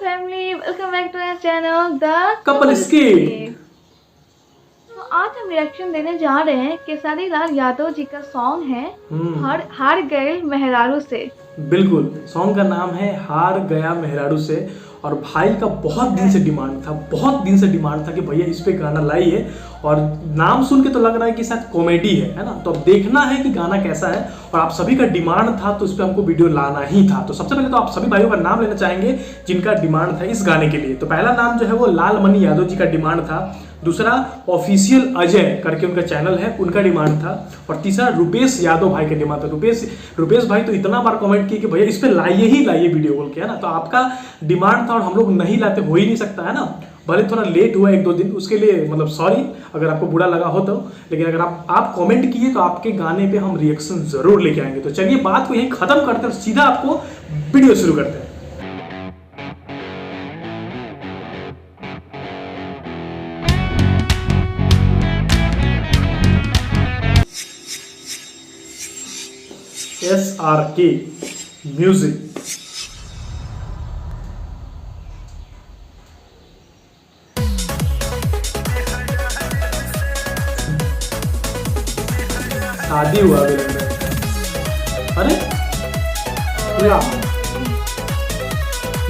Family, welcome back to our channel the couple skit. तो आज हम रिएक्शन देने जा रहे हैं केसरी लाल यादव जी का सॉन्ग है हार गए मेहरारू से। बिल्कुल, सॉन्ग का नाम है हार गया मेहरारू से। और भाई का बहुत दिन से डिमांड था कि भैया इस पे गाना लाइए। और नाम सुन के तो लग रहा है कि शायद कॉमेडी है ना। तो अब देखना है कि गाना कैसा है। और आप सभी का डिमांड था तो इस पे हमको वीडियो लाना ही था। तो सबसे पहले तो आप सभी भाइयों का नाम लेना चाहेंगे जिनका डिमांड था इस गाने के लिए। तो पहला नाम जो है वो लालमणि यादव जी का डिमांड था। दूसरा ऑफिशियल अजय करके उनका चैनल है, उनका डिमांड था। और तीसरा रुपेश यादव भाई का डिमांड था। रुपेश भाई तो इतना बार कमेंट किए कि भैया इस पे लाइए वीडियो बोल के, है ना। तो आपका डिमांड था और हम लोग नहीं लाते, हो ही नहीं सकता, है ना। भले थोड़ा लेट हुआ 1-2 दिन, उसके लिए मतलब सॉरी अगर आपको बुरा लगा हो तो। लेकिन अगर आप कमेंट किए तो आपके गाने पे हम रिएक्शन जरूर लेके आएंगे। तो चलिए बात को यहीं खत्म करते हैं, सीधा आपको वीडियो शुरू करते हैं। SRK music. शादी हुआ अरे क्या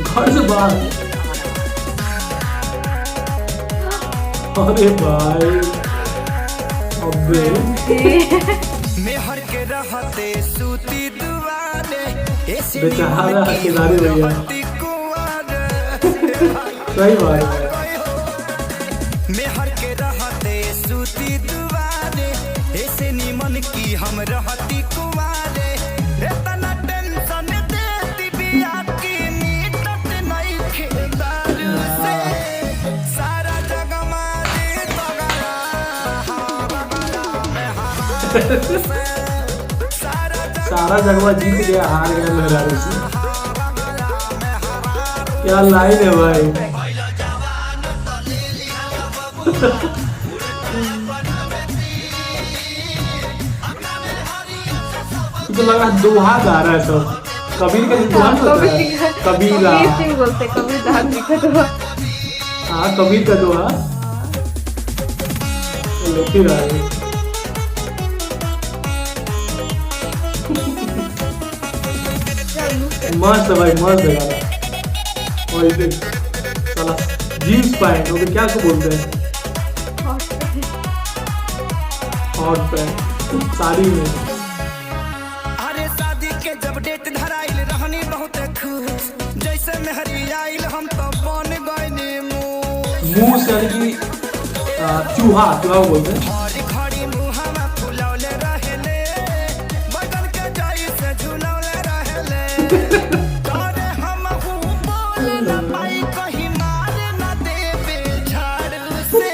घर से बाहर। अरे भाई अबे मेहर के रहते सूती दुआरे बेचारा केदारी भैया सही बात है। मेहर के रहते सूती दुआरे ऐसे निमन की हम रहती कुमारे। इतना टेंशन देती बिया की मीटत नहीं खेदारू से। सारा जग मारे तगड़ा सारा जगवा जीत गया, हार गया मेहरारू से। क्या लाइन है भाई। तो लगा दोहा गा रहा है सब। कबीर का दोहा होता है, कबीरा सिंह बोलते, कबीरदास जी का दोहा। हाँ कबीर का दोहा लेते रहे। मस्त है भाई, मस्त है गाना। और इसे साला जीन्स पैंट हो क्या को बोलते हैं, हॉट पैंट साड़ी में। अरे शादी के जब डेट धराइल रहनी बहुत खुश। जैसे मेहरी आइल हम तो बन गइनी मुंह से, यानी कि चूहा बोलते हैं। खड़ी खड़ी मुहावा फुलौले रहेले बदन के जाई से झुलौले रहेले। तोरे हम हूँ बोल न पाई कहीं मार न देवे झाड़ू से।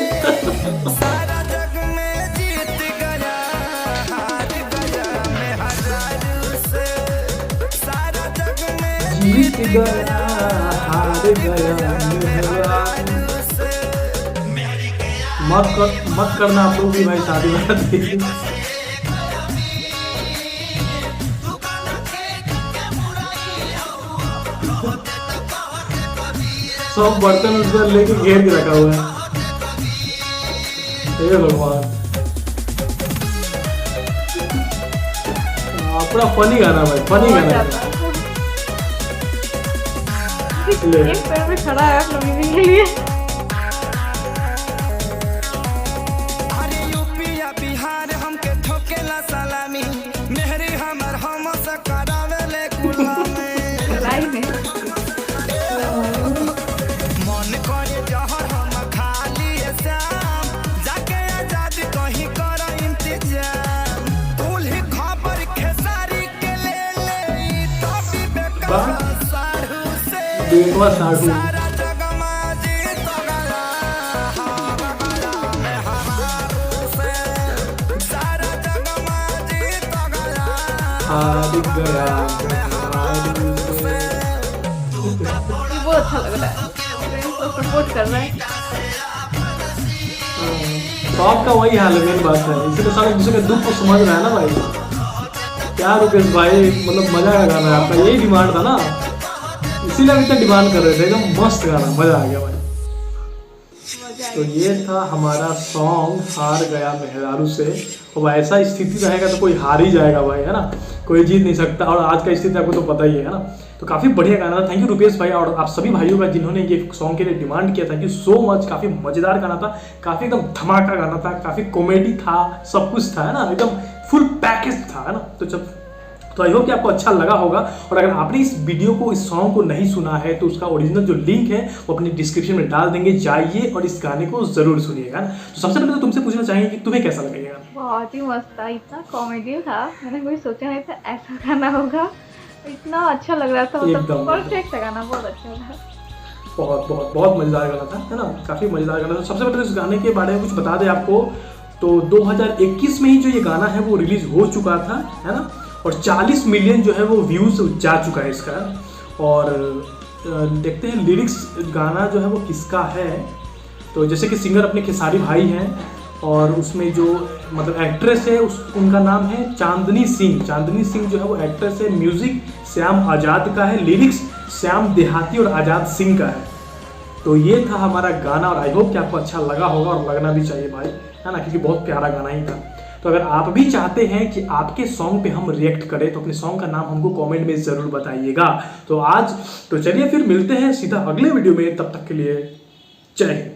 सारा जग में जीत गया हार गया मेहरारू से। सारा जग में जीत गया हार गया मेहरारू। मत करना आप लोग भी भाई शादी वाला देखिए। सब बर्तन उसको लेके घेर के रखा हुआ है। हे भगवान, पूरा फनी गाना भाई, फनी गाना। एक पैर में खड़ा है लड़ने के लिए। बिहार हमके ठोकेला सलामी। मेहरी हमर हम से करावेले गुलामी। मन करे जहर हम खाली शाम जाके आजाद कहीं कर इंतजाम। उल्ही खबर खेसारी के ले तो भी बेकार साढ़ू से। देखवा साढ़ू हार गया। ये बहुत अच्छा लग रहा है, सपोर्ट कर रहा है। सबका वही हाल है, मेरी बात है। इसी तो सारे दूसरे के दुख को समझ रहा है ना भाई। क्या रुपेश भाई, मतलब मजा का गाना है आपका, यही डिमांड था ना। इसीलिए अभी तक डिमांड कर रहे थे, एकदम मस्त गाना, मजा आ गया भाई। मजा तो ये था हमारा सॉन्ग हार गया मेहरारू से। अब ऐसा स्थिति रहेगा तो कोई हार ही जाएगा भाई, है ना, कोई जीत नहीं सकता। और आज का स्थिति आपको तो पता ही है ना। तो काफ़ी बढ़िया गाना था। थैंक यू रुपेश भाई और आप सभी भाइयों का जिन्होंने ये सॉन्ग के लिए डिमांड किया। Thank you so much. काफ़ी मज़ेदार गाना था, काफ़ी एकदम धमाका गाना था, काफ़ी कॉमेडी था, सब कुछ था, है ना, एकदम फुल पैकेज था, है ना। तो आई होप कि आपको अच्छा लगा होगा। और अगर आपने इस वीडियो को, इस सॉन्ग को नहीं सुना है तो उसका ओरिजिनल जो लिंक है वो अपनी डिस्क्रिप्शन में डाल देंगे, जाइए और इस गाने को जरूर सुनिएगा। तो सबसे पहले तो तुमसे पूछना चाहेंगे कि तुम्हें कैसा लगेगा? बहुत ही मस्त था, इतना कॉमेडी था, मैंने कोई सोचा नहीं था ऐसा गाना होगा। इतना अच्छा लग रहा था, मतलब परफेक्ट गाना, बहुत अच्छा लगा। बहुत बहुत बहुत मज़ेदार गाना था, है ना, काफ़ी मज़ेदार गाना था। सबसे पहले तो इस गाने के बारे में कुछ बता दें आपको, तो 2021 में ही जो ये गाना है वो रिलीज हो चुका था, है ना, और 40 मिलियन जो है वो व्यूज़ जा चुका है इसका। और देखते हैं लिरिक्स गाना जो है वो किसका है। तो जैसे कि सिंगर अपने खेसारी भाई हैं और उसमें जो मतलब एक्ट्रेस है उनका नाम है चांदनी सिंह। चांदनी सिंह जो है वो एक्ट्रेस है। म्यूजिक श्याम आज़ाद का है, लिरिक्स श्याम देहाती और आज़ाद सिंह का है। तो ये था हमारा गाना और आई होप कि आपको अच्छा लगा होगा और लगना भी चाहिए भाई, है ना, क्योंकि बहुत प्यारा गाना ही था। तो अगर आप भी चाहते हैं कि आपके सॉन्ग पे हम रिएक्ट करें तो अपने सॉन्ग का नाम हमको कमेंट में ज़रूर बताइएगा। तो चलिए फिर मिलते हैं सीधा अगले वीडियो में, तब तक के लिए जय हिंद।